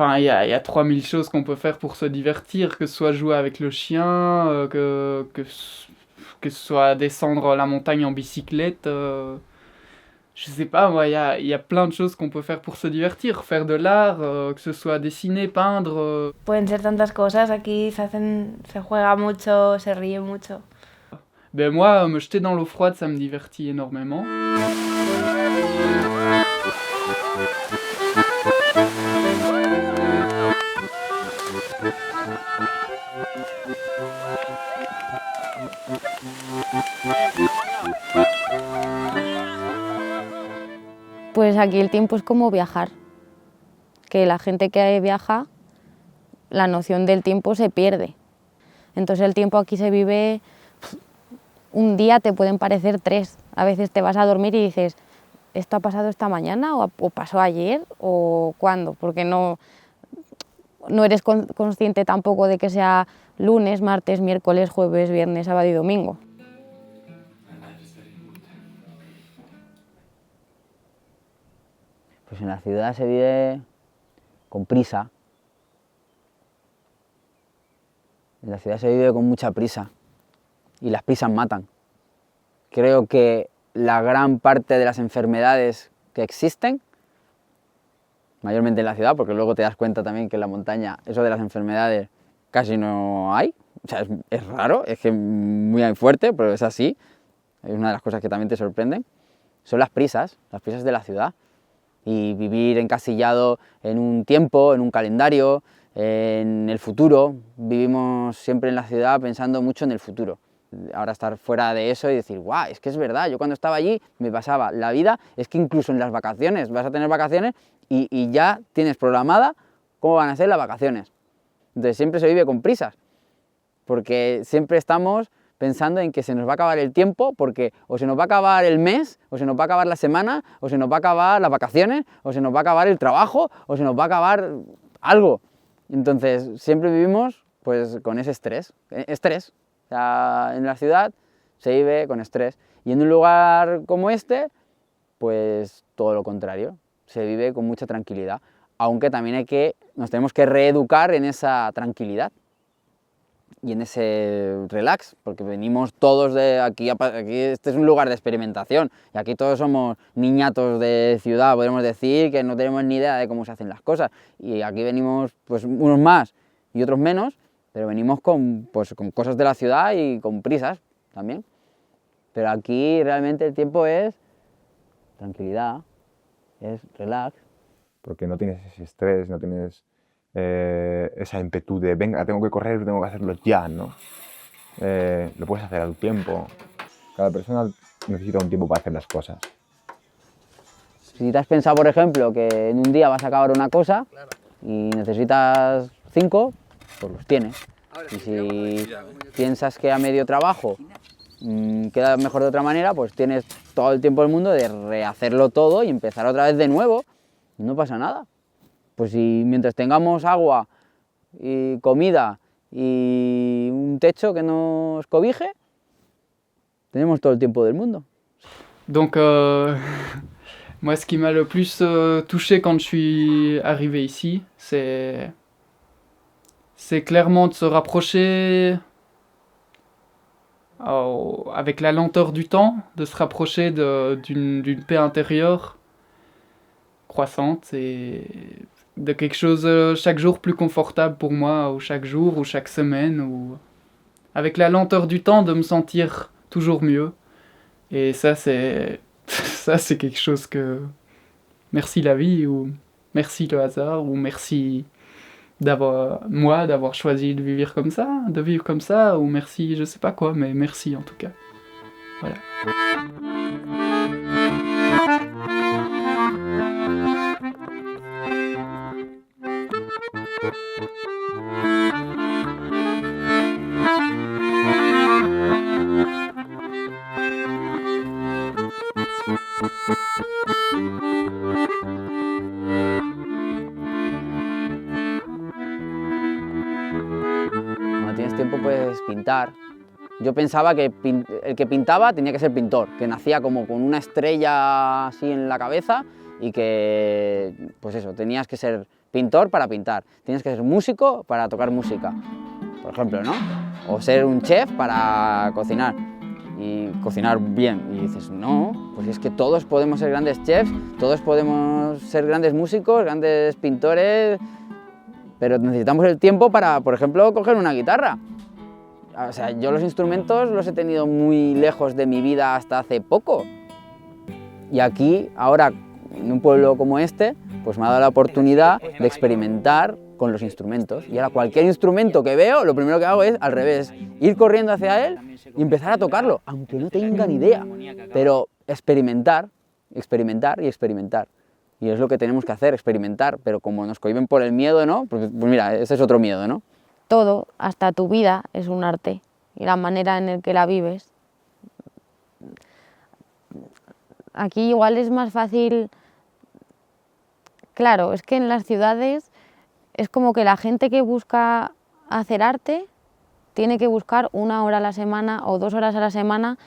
Enfin, il y a 3000 choses qu'on peut faire pour se divertir, que ce soit jouer avec le chien, que ce soit descendre la montagne en bicyclette. Je sais pas, moi, il y a plein de choses qu'on peut faire pour se divertir. Faire de l'art, que ce soit dessiner, peindre. Pueden ser tantas cosas, aquí se juega mucho, se ríe mucho. Ben moi, me jeter dans l'eau froide, ça me divertit énormément. Pues aquí el tiempo es como viajar, que la gente que viaja, la noción del tiempo se pierde. Entonces el tiempo aquí se vive, un día te pueden parecer 3, a veces te vas a dormir y dices, ¿esto ha pasado esta mañana o pasó ayer o cuándo? Porque no eres consciente tampoco de que sea lunes, martes, miércoles, jueves, viernes, sábado y domingo. Pues en la ciudad se vive con prisa. En la ciudad se vive con mucha prisa y las prisas matan. Creo que la gran parte de las enfermedades que existen, mayormente en la ciudad, porque luego te das cuenta también que en la montaña eso de las enfermedades casi no hay, o sea, es raro, es que muy fuerte, pero es así, es una de las cosas que también te sorprenden, son las prisas de la ciudad. Y vivir encasillado en un tiempo, en un calendario, en el futuro. Vivimos siempre en la ciudad pensando mucho en el futuro. Ahora estar fuera de eso y decir, guau, es que es verdad, yo cuando estaba allí me pasaba la vida, es que incluso en las vacaciones, vas a tener vacaciones y ya tienes programada cómo van a ser las vacaciones. Entonces siempre se vive con prisas, porque siempre estamos pensando en que se nos va a acabar el tiempo, porque o se nos va a acabar el mes, o se nos va a acabar la semana, o se nos va a acabar las vacaciones, o se nos va a acabar el trabajo, o se nos va a acabar algo. Entonces siempre vivimos pues con ese estrés. O sea, en la ciudad se vive con estrés, y en un lugar como este, pues todo lo contrario, se vive con mucha tranquilidad, aunque también nos tenemos que reeducar en esa tranquilidad. y en ese relax, porque venimos todos de aquí, este es un lugar de experimentación, y aquí todos somos niñatos de ciudad, podemos decir, que no tenemos ni idea de cómo se hacen las cosas, y aquí venimos pues unos más y otros menos, pero venimos con cosas de la ciudad y con prisas también. Pero aquí realmente el tiempo es tranquilidad, es relax. Porque no tienes ese estrés, no tienes esa ímpetu de venga, tengo que correr, tengo que hacerlo ya, ¿no? Lo puedes hacer a tu tiempo. Cada persona necesita un tiempo para hacer las cosas. Si te has pensado, por ejemplo, que en un día vas a acabar una cosa y necesitas 5, pues los tienes. Y si piensas que a medio trabajo queda mejor de otra manera, pues tienes todo el tiempo del mundo de rehacerlo todo y empezar otra vez de nuevo. Y no pasa nada. Pues si mientras tengamos agua y comida y un techo que nos cobije, tenemos todo el tiempo del mundo. Donc, moi, ce qui m'a le plus touché quand je suis arrivé ici, c'est clairement de se rapprocher avec la lenteur du temps, de se rapprocher d'une paix intérieure croissante et de quelque chose chaque jour plus confortable pour moi, ou chaque jour, ou chaque semaine, ou avec la lenteur du temps de me sentir toujours mieux. Et ça c'est quelque chose que merci la vie, ou merci le hasard, ou merci d'avoir choisi de vivre comme ça, ou merci je sais pas quoi, mais merci en tout cas. Voilà. Cuando tienes tiempo puedes pintar. Yo pensaba que el que pintaba tenía que ser pintor, que nacía como con una estrella así en la cabeza y que, pues eso, tenías que ser pintor para pintar, tenías que ser músico para tocar música, por ejemplo, ¿no? O ser un chef para cocinar y cocinar bien. Y dices, no, pues es que todos podemos ser grandes chefs, todos podemos ser grandes músicos, grandes pintores, pero necesitamos el tiempo para, por ejemplo, coger una guitarra. O sea, yo los instrumentos los he tenido muy lejos de mi vida hasta hace poco. Y aquí, ahora, en un pueblo como este, pues me ha dado la oportunidad de experimentar con los instrumentos. Y ahora cualquier instrumento que veo, lo primero que hago es al revés, ir corriendo hacia él y empezar a tocarlo, aunque no tenga ni idea. Pero experimentar, experimentar y experimentar. Y es lo que tenemos que hacer, experimentar. Pero como nos cohíben por el miedo, ¿no? Pues mira, ese es otro miedo, ¿no? Todo, hasta tu vida, es un arte, y la manera en la que la vives. Aquí igual es más fácil, claro, es que en las ciudades es como que la gente que busca hacer arte tiene que buscar 1 hora a la semana o 2 horas a la semana.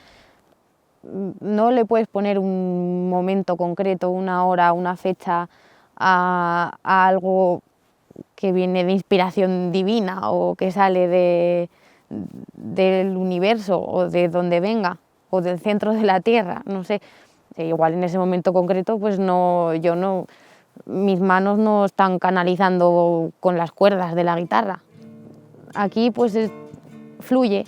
No le puedes poner un momento concreto, 1 hora, una fecha a algo que viene de inspiración divina o que sale del universo o de donde venga o del centro de la Tierra, no sé. Igual en ese momento concreto, pues mis manos no están canalizando con las cuerdas de la guitarra. Aquí pues fluye.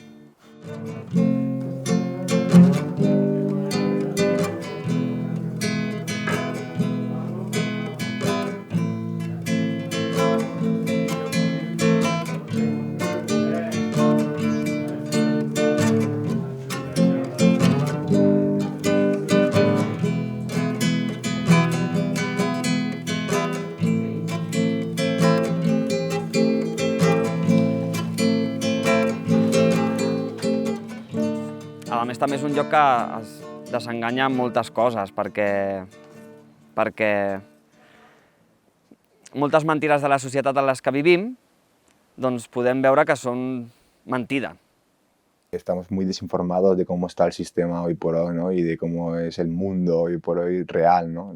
A més, també és un lloc que es desenganya amb moltes coses, perquè moltes mentides de la societat en les que vivim, doncs podem veure que són mentida. Estamos muy desinformados de cómo está el sistema hoy por hoy, ¿no? Y de cómo es el mundo hoy por hoy real, ¿no?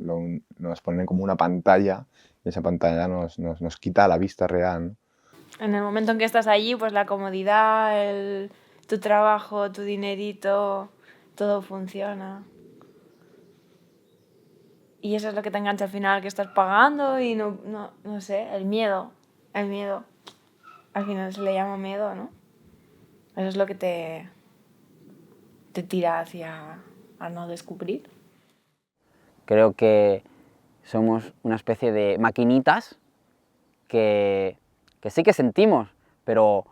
Nos ponen como una pantalla y esa pantalla nos quita la vista real, ¿no? En el momento en que estás allí, pues la comodidad, tu trabajo, tu dinerito, todo funciona. Y eso es lo que te engancha al final, que estás pagando y no sé, el miedo. Al final se le llama miedo, ¿no? Eso es lo que te tira hacia a no descubrir. Creo que somos una especie de maquinitas que sí que sentimos, pero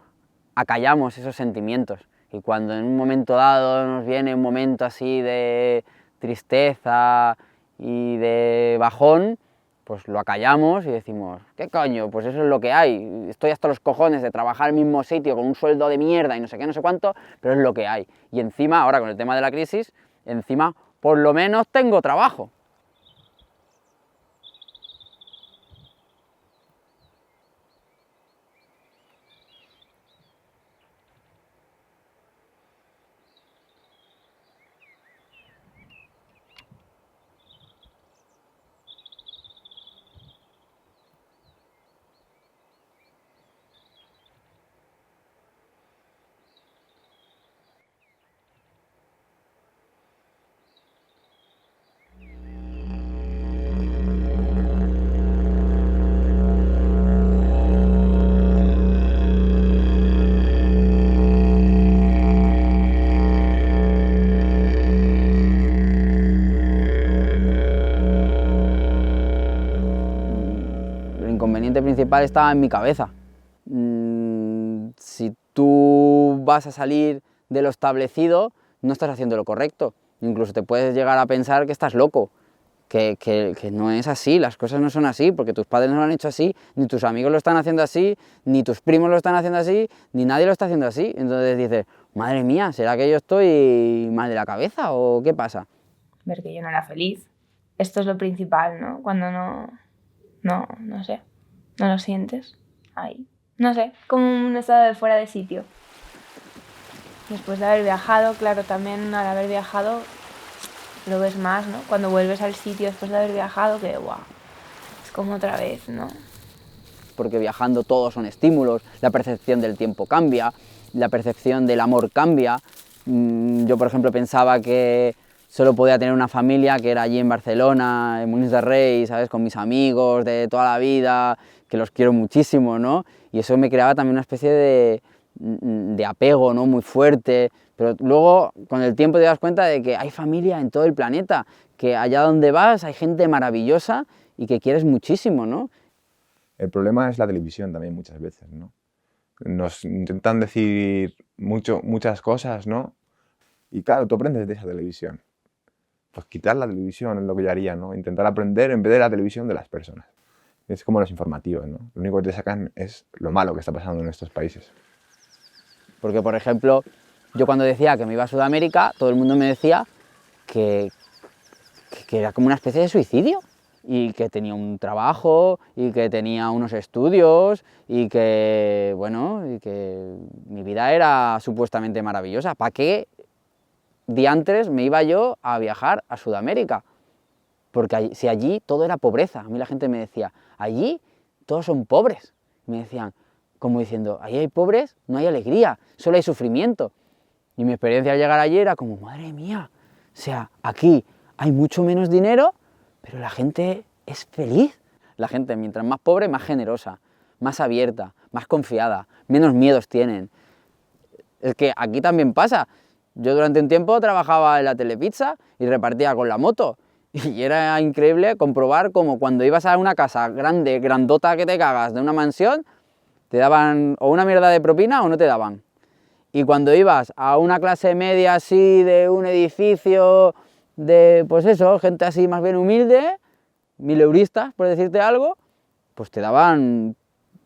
acallamos esos sentimientos. Y cuando en un momento dado nos viene un momento así de tristeza y de bajón, pues lo acallamos y decimos, ¿qué coño? Pues eso es lo que hay. Estoy hasta los cojones de trabajar en el mismo sitio con un sueldo de mierda y no sé qué, no sé cuánto, pero es lo que hay. Y encima, ahora con el tema de la crisis, encima por lo menos tengo trabajo. El inconveniente principal estaba en mi cabeza. Si tú vas a salir de lo establecido, no estás haciendo lo correcto. Incluso te puedes llegar a pensar que estás loco, que no es así, las cosas no son así, porque tus padres no lo han hecho así, ni tus amigos lo están haciendo así, ni tus primos lo están haciendo así, ni nadie lo está haciendo así. Entonces dices, madre mía, ¿será que yo estoy mal de la cabeza o qué pasa? Ver que yo no era feliz. Esto es lo principal, ¿no? Cuando no sé, no lo sientes ahí. No sé, como un estado de fuera de sitio. Después de haber viajado, claro, también al haber viajado lo ves más, ¿no? Cuando vuelves al sitio después de haber viajado, que guau, es como otra vez, ¿no? Porque viajando todos son estímulos, la percepción del tiempo cambia, la percepción del amor cambia. Yo, por ejemplo, pensaba que solo podía tener una familia, que era allí en Barcelona, en Molins de Rei, ¿sabes? Con mis amigos de toda la vida, que los quiero muchísimo, ¿no? Y eso me creaba también una especie de apego, ¿no? Muy fuerte. Pero luego, con el tiempo te das cuenta de que hay familia en todo el planeta, que allá donde vas hay gente maravillosa y que quieres muchísimo, ¿no? El problema es la televisión también muchas veces, ¿no? Nos intentan decir muchas cosas, ¿no? Y claro, tú aprendes de esa televisión. Pues quitar la televisión es lo que yo haría, ¿no? Intentar aprender en vez de la televisión de las personas. Es como los informativos, ¿no? Lo único que te sacan es lo malo que está pasando en estos países. Porque, por ejemplo, yo cuando decía que me iba a Sudamérica, todo el mundo me decía que era como una especie de suicidio. Y que tenía un trabajo, y que tenía unos estudios, y que, bueno, y que mi vida era supuestamente maravillosa. ¿Para qué diantres me iba yo a viajar a Sudamérica? Porque si allí todo era pobreza. A mí la gente me decía, allí todos son pobres. Me decían, como diciendo, ahí hay pobres, no hay alegría, solo hay sufrimiento. Y mi experiencia al llegar allí era como, madre mía, o sea, aquí hay mucho menos dinero, pero la gente es feliz. La gente, mientras más pobre, más generosa, más abierta, más confiada, menos miedos tienen. Es que aquí también pasa. Yo durante un tiempo trabajaba en la Telepizza y repartía con la moto. Y era increíble comprobar cómo cuando ibas a una casa grande, grandota que te cagas, de una mansión, te daban o una mierda de propina o no te daban. Y cuando ibas a una clase media así de un edificio de, pues eso, gente así más bien humilde, 1000euristas, por decirte algo, pues te daban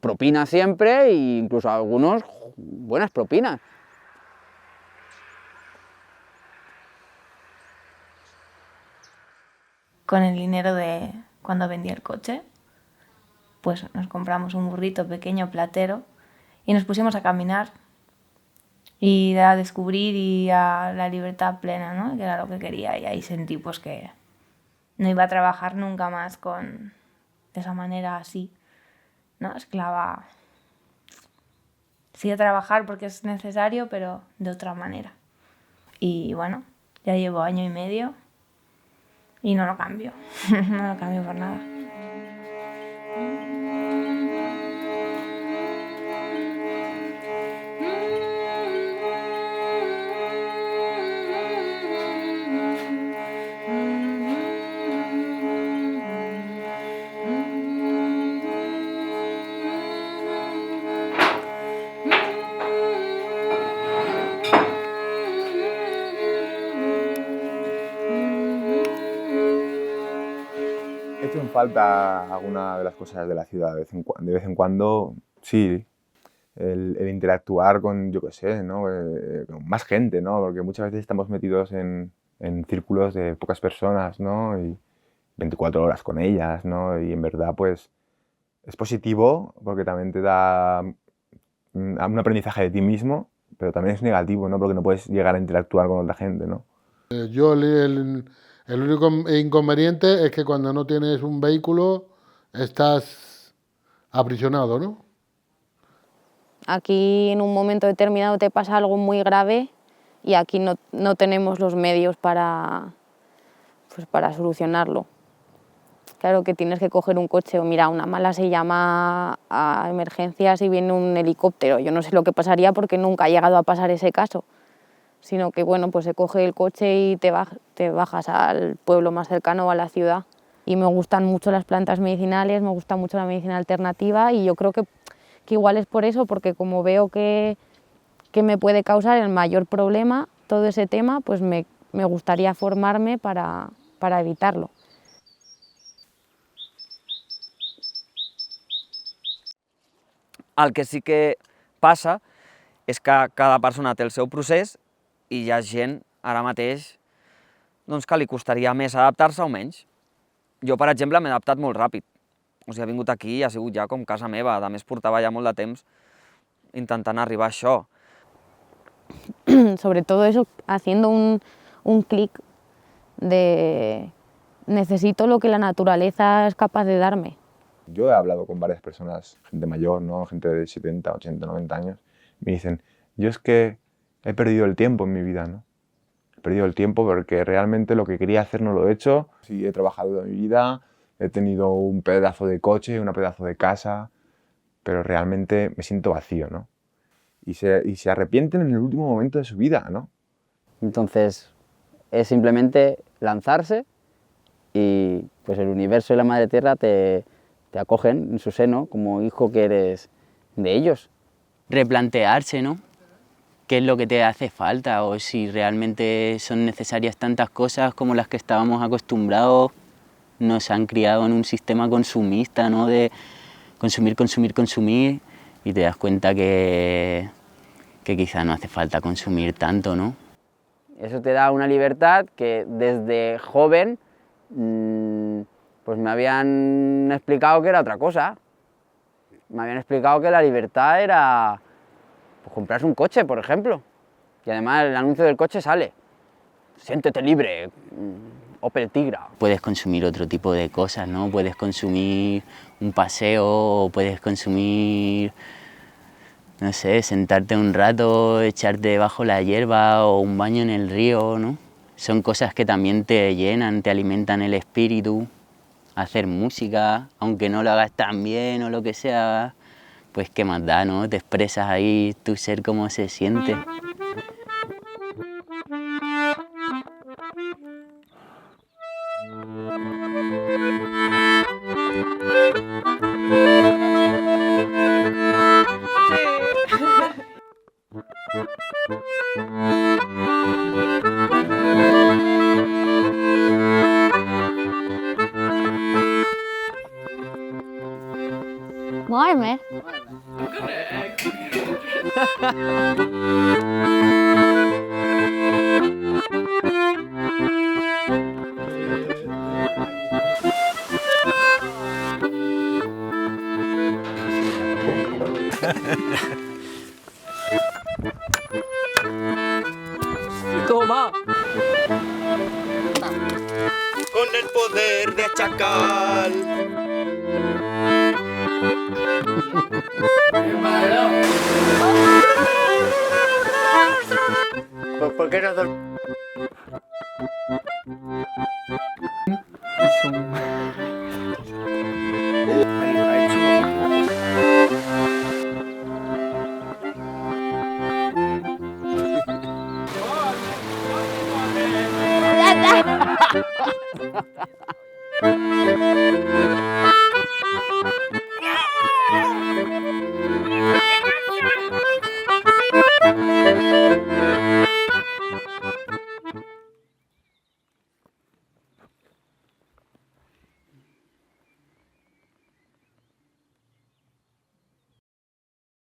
propinas siempre e incluso algunos buenas propinas. Con el dinero de cuando vendí el coche, pues nos compramos un burrito pequeño platero y nos pusimos a caminar y a descubrir y a la libertad plena, ¿no? Que era lo que quería, y ahí sentí pues que no iba a trabajar nunca más de esa manera así, ¿no? Esclava sí a trabajar porque es necesario, pero de otra manera. Y bueno, ya llevo 1 año y medio y no lo cambio, no lo cambio por nada. He hecho en falta alguna de las cosas de la ciudad de vez en cuando, sí. El interactuar con, yo qué sé, ¿no? Con más gente, ¿no? Porque muchas veces estamos metidos en círculos de pocas personas, ¿no? Y 24 horas con ellas, ¿no? Y en verdad, pues, es positivo porque también te da un aprendizaje de ti mismo, pero también es negativo, ¿no? Porque no puedes llegar a interactuar con otra gente, ¿no? Yo el único inconveniente es que cuando no tienes un vehículo estás aprisionado, ¿no? Aquí en un momento determinado te pasa algo muy grave y aquí no tenemos los medios para solucionarlo. Claro que tienes que coger un coche o mira, una mala se llama a emergencias y viene un helicóptero. Yo no sé lo que pasaría porque nunca ha llegado a pasar ese caso, sino que bueno, pues se coge el coche y te bajas al pueblo más cercano o a la ciudad. Y me gustan mucho las plantas medicinales, me gusta mucho la medicina alternativa y yo creo que igual es por eso, porque como veo que me puede causar el mayor problema todo ese tema, pues me gustaría formarme para evitarlo. El que sí que passa és que cada persona té el seu procés i hi ha gent ara mateix doncs, que li costaria més adaptar-se o menys. Jo, per exemple, m'he adaptat molt ràpid. O sigui, he vingut aquí i ha sigut ja com casa meva. A més, portava ja molt de temps intentant arribar a això. Sobre todo eso, haciendo un clic de necesito lo que la naturaleza es capaz de darme. Yo he hablado con varias personas, gente mayor, ¿no? Gente de 70, 80, 90 años, y me dicen, yo es que he perdido el tiempo en mi vida, ¿no? He perdido el tiempo porque realmente lo que quería hacer no lo he hecho. Sí, he trabajado toda mi vida, he tenido un pedazo de coche, un pedazo de casa, pero realmente me siento vacío, ¿no? Y se arrepienten en el último momento de su vida, ¿no? Entonces, es simplemente lanzarse y pues el universo y la madre tierra te acogen en su seno como hijo que eres de ellos. Replantearse, ¿no? ¿Qué es lo que te hace falta? O si realmente son necesarias tantas cosas como las que estábamos acostumbrados. Nos han criado en un sistema consumista, ¿no? De consumir, consumir, consumir, y te das cuenta que quizá no hace falta consumir tanto, ¿no? Eso te da una libertad que desde joven pues me habían explicado que era otra cosa. Me habían explicado que la libertad era pues, comprarse un coche, por ejemplo. Y además el anuncio del coche sale. Siéntete libre, Opel Tigra. Puedes consumir otro tipo de cosas, ¿no? Puedes consumir un paseo, o puedes consumir, no sé, sentarte un rato, echarte bajo la hierba o un baño en el río, ¿no? Son cosas que también te llenan, te alimentan el espíritu. Hacer música, aunque no lo hagas tan bien o lo que sea, pues qué más da, ¿no? Te expresas ahí tu ser cómo se siente. Moverme. Toma. Con el poder de Chacal.